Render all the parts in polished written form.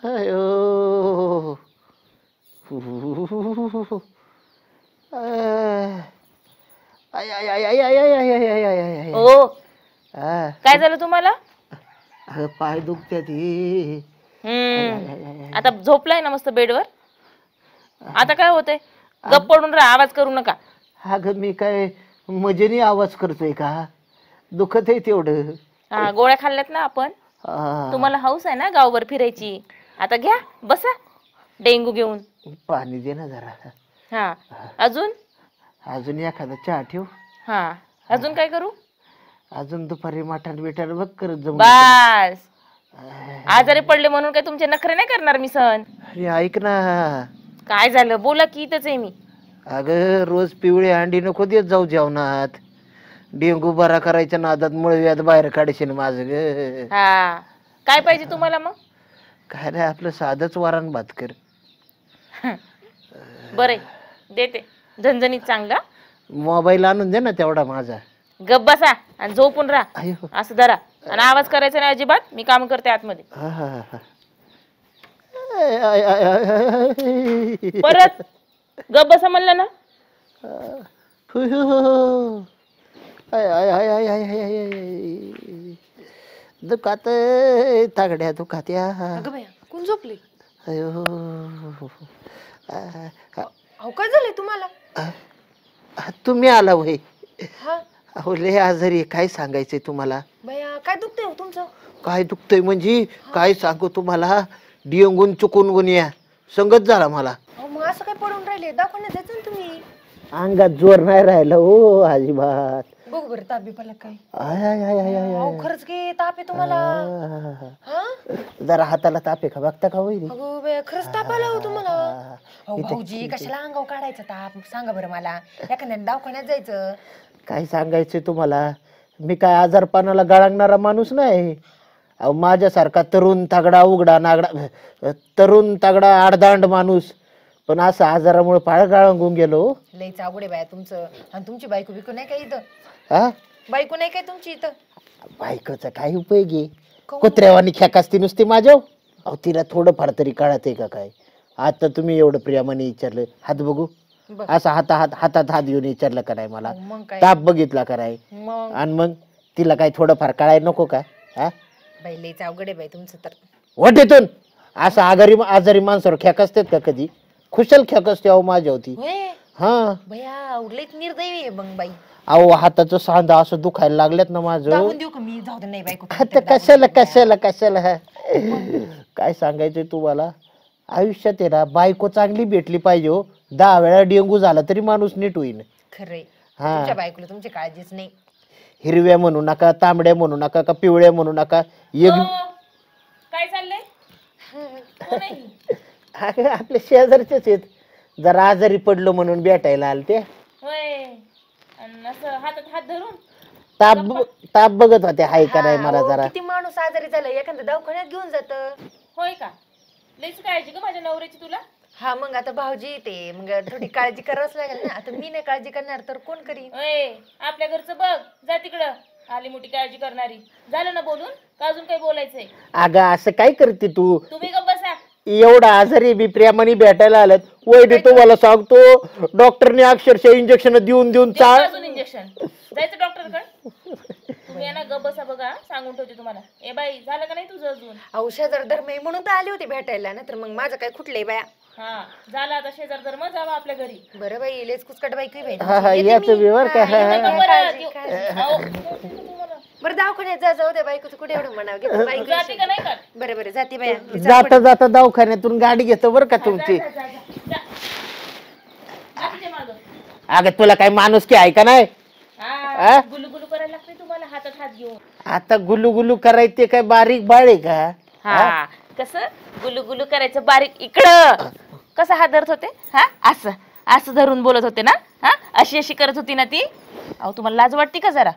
अयो आय आय आय आय आय आय आय आय आय आय आय. ओ आ, काय झालं तुम्हाला? अगं, पाय दुखत्यात ही. आता झोपलाय ना मस्त बेडवर. आता काय होतंय? गप्प पडून राहा, आवाज करू नका. अगं मी काय मजेने आवाज करतोय का? दुखत आहे तेवढं. हा, गोळ्या खाल्ल्यात ना आपण. आ, तुम्हाला हौस आहे ना गावभर फिरायची. आता घ्या बसा डेंगू घेऊन. पाणी दे ना जरा. हा अजून अजून एखादा चहा ठेव. हा अजून काय करू? अजून दुपारी मटण बिटण बघ करत जाऊ. बस आजारी पडले म्हणून काय तुमचे नखरे नाही करणार मी सहन. अरे ऐक ना, काय झालं बोला की, इथंच आहे मी. अगं रोज पिवळे अंडी नको देत जाऊ जेवणात. डेंगू बरा करायच्या नादात मुळव्याध बाहेर काढशील माझं ग. हा काय पाहिजे तुम्हाला मग? काय नाही, आपलं साधंच वरण भात कर. बरे देते झणझणीत चांगला. मोबाईल आणून दे ना तेवढा माझा. गप बसा आणि झोपून राहा. अयो. असं धरा आणि आवाज करायचा नाही अजिबात. मी काम करते आतमध्ये. हा, हा, हा. आय, आय, आय, आय, आय. परत गप बसा म्हणलं ना. हु, हु, हु, हु. आय, आय, आय, आय, आय, आय, आय, आय. दुखात तागड्या दुखात्या. अगं बाया, कोण झोपले? अयो. अहो काय झालंय तुम्हाला? तुम्ही आला वय. हा अहो लय आजारी आहे. काय सांगायचंय तुम्हाला? बाया, काय दुखतंय हो तुमचं? काय दुखतंय म्हणजे काय सांगू तुम्हाला? डेंगून चुकून गुन्ह्या संगत झाला मला. अहो मग असं काय पडून राहिले? दवाखान्यात जायचं ना तुम्ही. अंगात जोर नाही राहिला हो अजिबात. बघू बरं, ताप बिपाला काय? आय आय आय आय आय. अहो खरंच की ताप आहे तुम्हाला. हा जरा हाताला ताप आहे का बघता का वहिनी? अगो बाया, खरंच ताप आला हो तुम्हाला? अहो भाऊजी, कशाला अंगावर काढायचा ताप? सांगा बरं मला. एखाद्या दवाखान्यात जायचं. काय सांगायचंय तुम्हाला? मी काय आजारपणाला गळागणारा माणूस नाही. अहो माझ्यासारखा तरुण तगडा उघडा नागडा, तरुण तगडा आडदांड माणूस, पण असं आजारामुळे पाळ गाळंगून गेलो. लईच अवघड आहे बाया तुमचं. आणि तुमची बायको बिको नाही काय इथं? हा, बायको नाही काय तुमची इथं? बायकोचा काय उपयोग आहे? कुत्र्यावानी खेकासती नुसती माझ्या. अहो तिला थोडंफार तरी कळत आहे का काय? आता तुम्ही एवढं प्रेमाने विचारलं, हात बघू, असं हातात हात घेऊन विचारलं का नाही मला? मग काय? ताप बघितला का नाही? मग आणि मग तिला काय थोडंफार कळाय नको का? हा, बाई लईच अवघड आहे बाई तुमचं तर. वाटेतून असं आजारी माणसावर खेकसतात का कधी? खुशाल खेकसते अहो माझ्या होती. होय हा, भैया, लईच निर्दयी आहे मग बाई. अहो हाताचं सांधा असं दुखायला लागल्यात ना माझं. दाबून देऊ का मी? जाऊ दे, नाही बायको. आता कशाला कशाला कशाला काय सांगायचंय तुम्हाला? आयुष्यात आहे ना बायको चांगली भेटली पाहिजे हो. 10 वेळा डेंगू झाला तरी माणूस नीट होईन. खरंय, हा. तुमच्या बायकोला तुमची काळजीच नाही. हिरव्या म्हणू नका, तांबड्या म्हणू नका, का पिवळ्या म्हणू नका. एक काय चाललंय? कोण आहे ही? अगं, आपल्या शेजारचेच आहेत. जरा आजारी पडलो म्हणून भेटायला आले ते. होय, आणि असं हातात हात धरून ताप बघत होते हाय का नाही मला अहो, जरा. किती माणूस आजारी झाला, एखाद्या दवाखान्यात घेऊन जात. होय का? लईच काळजी का माझ्या नवऱ्याची तुला? हा मग आता भाऊजी ते मग थोडी काळजी करावंच लागेल ना. आता मी नाही काळजी करणार तर कोण करीन? होय, आपल्या घरचं बघ, जा तिकडं. आली मोठी काळजी करणारी. झालं ना बोलून? का अजून काही बोलायचंय? अगं असं काय करते तू? तुम्ही गप्प बसा. एवढा आजारी बी प्रेमाने भेटायला आलात. वैद्य तुम्हाला सांगतो, डॉक्टरने अक्षरशः इंजेक्शन देऊन चाळ. अजून इंजेक्शन जायचं डॉक्टरकडे? तुम्ही ना गप्प बसा. बघा सांगून ठेवते तुम्हाला. ए बाई, झालं का नाही तुझं अजून? अहो शेजार धर्म आहे म्हणून तर आली होती भेटायला, ना तर मग माझं काय खुटलंय बाया. हा झालं, आता शेजार धर्म जावा आपल्या घरी. बरं बाई, लेच कुचकट बायको आहे हा हा बाई. येते याच मी. व्यवहार का? हा, येते मी. काळजी, बरं, काळजी. अहो, बरं दवाखान्यात जाऊ द्या. बायकोचं कुठे एवढं म्हणावं घे बायको. जाते का नाही का? बरं बरं, जाते बाया. जाता जाता दवाखान्यातून गाडी घेतो बरं का तुमची. जा, जा, जा. जा तिच्या मागं. अगं तुला काय माणूस की आहे का नाही? हा, गुलू गुलू करायला लागते तुम्हाला हातात हात घेऊन. आता गुलू गुलू करायचे काय बारीक बाळ आहे का? हा, कसं गुलू गुलू करायचं बारीक? इकडं कसं हात धरत होते? हा, असं असं धरून बोलत होते ना? हा, अशी अशी करत होती ना ती. अहो तुम्हाला लाज वाटते का जरा?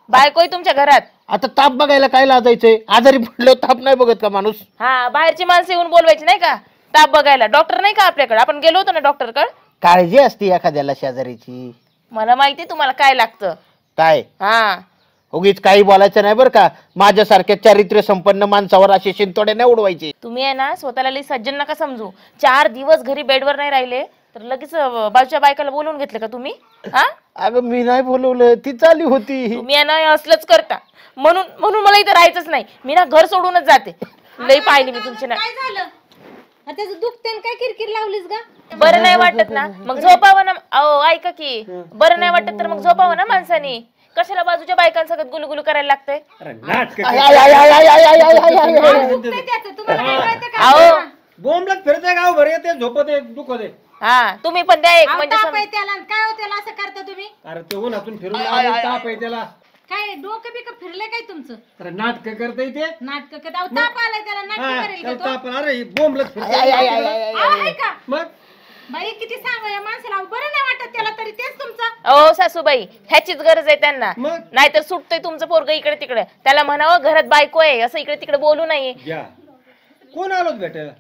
बायकोय तुमच्या घरात. आता ताप बघायला काय लाजायचंय? आजारी पडलो ताप नाही बघत का माणूस? हा, बाहेरची माणसं येऊन बोलवायची नाही का ताप बघायला? डॉक्टर नाही का आपल्याकडे? आपण गेलो होतो ना डॉक्टरकडे. काळजी असते एखाद्याला शेजारीची. मला माहिती तुम्हाला काय लागतं. काय? हा, उगीच काही बोलायचं नाही बरं का. माझ्यासारख्या चारित्र्य संपन्न माणसावर असे शिंतोडे नाही उडवायचे. तुम्ही आहे ना स्वतःला लई सज्जन नका समजू. 4 दिवस घरी बेडवर नाही राहिले तर लगेच बाजूच्या बायकाला बोलवून घेतलं का तुम्ही? हा अगं मी नाही बोलवलं, ती चाली होती. तुम्ही आहे ना असलंच करता. म्हणून म्हणून मला इथं राहायचंच नाही. मी ना घर सोडूनच जाते. लई पाहिली मी तुमची ना. काय झालं त्याचं दुखतेन काय किरकिर लावलीस का? बरं नाही वाटत ना मग झोपावं ना. अहो ऐका की, बरं नाही वाटत तर मग झोपावं ना माणसानी. कशाला बाजूच्या बायकांसोबत गुलगुलू करायला लागतंय? अहो बोंबलत फिरते गाव भर येते झोपत दुखत आहे. हा तुम्ही पण द्या एक म्हणजे त्याला काय हो त्याला असं करता तुम्ही? अरे ते उन्हातून फिरून आले, ताप आहे त्याला. काय डोकं बिकं फिरले काय तुमचं? अरे नाटक करता येते. नाटक करता ताप आलाय त्याला नाटक करेल का तो? ताप अरे बोंबलत फिरते आहे का मग. बाई किती सांगा या माणसाला बरं नाही वाटत त्याला तरी तेच तुमचं. अहो सासूबाई ह्याचीच गरज आहे त्यांना. मग? नाहीतर सुटतोय तुमचं पोरग इकडे तिकडे. त्याला म्हणावं घरात बायको आहे असं इकडे तिकडे बोलू नये. या कोण आलोच भेटायला?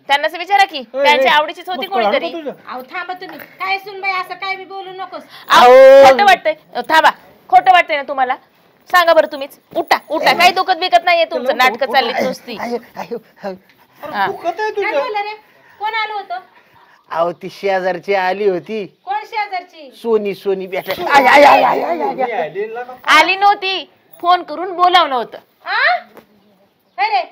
त्यांना असं विचारा की त्यांच्या आवडीचीच होती कोणीतरी. अहो थांबा तुम्ही काय सुन बाई असं काय बी बोलू नकोस. खोटं वाटतंय. थांबा, खोटं वाटतंय ना तुम्हाला? सांगा बरं तुम्हीच. उठा उठा, काही दुखत बिकत नाहीये तुमचं. नाटकं चालली नुसती. हा. दुखत आहे काय तुझं. बोलला रे? कोण आलं होतं? अहो ती शेजारची आली होती, कोण शेजारची? सोनी भेट. मी आली ना का? आली नव्हती, फोन करून बोलावलं होतं. काय रे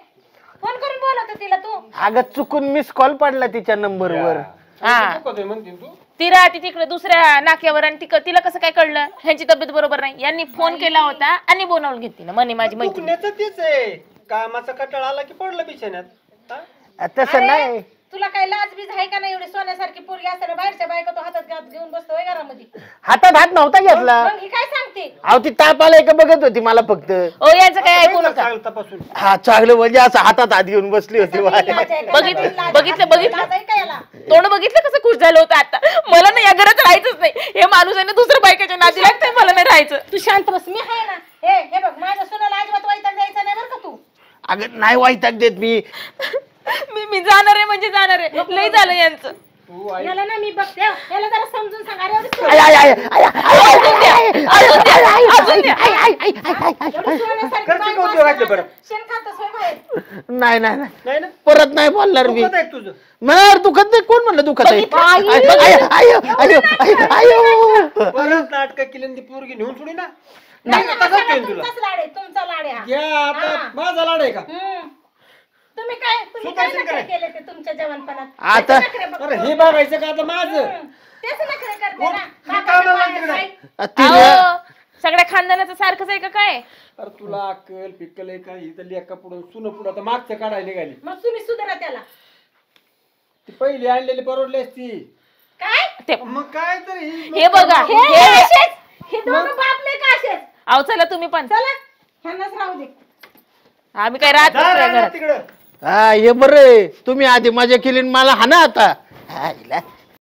फोन करून बोलवतो तिला तू? अगं चुकून मिस कॉल पडला तिच्या नंबरवर. हा दुखत आहे म्हणते तू. ती राहते तिकडे दुसऱ्या नाक्यावर आणि तिला कसं काय कळलं ह्यांची तब्येत बरोबर नाही. यांनी फोन केला होता आणि बोलावून घेतली ना म्हणे माझी मैत्रीण. दुखण्याचं तेच आहे. कामाचा कटाळा आला की पडलं बिछाण्यात. हा? तसं नाही. तुला काय लाज बीज आहे का नाही? एवढी सोन्यासारखी पोरगी असताना बाहेरच्या बायका तो हातात घेऊन बसतोय घरामध्ये. हातात हात नव्हता घेतला. मग ही काय सांगते? अहो ती ताप आलाय का बघत होती मला फक्त. ओ यांचं काय ऐकू नका. चालतापासून हा चांगलं म्हणजे असं हातात हात घेऊन बसली होती. लाज आहे का? बघितलं लाज बघितलं बघितलं आहे का याला? तोंड बघितलं कसं खुश झालं होतं आता. मला ना या घरात राहायचंच नाही. हे माणूस आहे ना दुसऱ्या बायकाच्या नादी लागतंय. मला नाही राहायचं. तू शांत बस. मी आहे ना. हे बघ माझ्या सुनाला अजिबात वैताग द्यायचा नाही बरं का तू. अगं नाही वैताग देत मी. मी जाणार आहे म्हणजे जाणार आहे. लई झालं यांचं. तू आई याला ना मी बघते. याला जरा समजून सांग. अरे एवढी आय, आय, आय, आय, आय, एवढी सोन्यासारखी करते बायको का उद्योगाचे असताना बरं? शेण खातोस होय बाहेर. नाही नाही नाही. नाही ना परत नाही बोलणार मी. दुखत आहे तुझं. मला दुखत नाही. कोण म्हणलं दुखत आहे? बघितलं? आय, आय, आय, आय, आय. परत नाटक केली आणि ती पोरगी नेऊन सोडी ना. नाही, नाही, हा तसंच सगळा केलं तुला. तुमचाच लाड आहे. तुमचा लाड आहे हा. या आता माझा लाड आहे का? तुम्ही काय सुदर्शन नखरे काय? केले ते तुमच्या जवानपणात? आता- त्याचे नखरे बघ. अरे हे बघायचं का आता माझं? तेच नखरे करते हो, ना. मी बापाच्या कामाला बाहेर तिकडे. जाय. तिने अहो, सगळ्या खानदानाचं सारखंच आहे का काय? अरे तुला अक्कल पिक्कल आहे का? इथं लेका पुढं सुन पुढं आता मागचं काढायला निघाली. मग तुम्ही सुधारा त्याला. ती पहिली आणलेली परवडली असती. काय? ते मग काय तर हे बघा हे असेच? हे दोघं बापले का असेच? अहो चला तुम्ही पण. चला ह्यांनाच राहू दे. आम्ही काय राहत नसतोय घरात. तिकडं हा हे बरं आहे. तुम्ही आधी मजा केली आणि मला हाना आता. हा, हिला.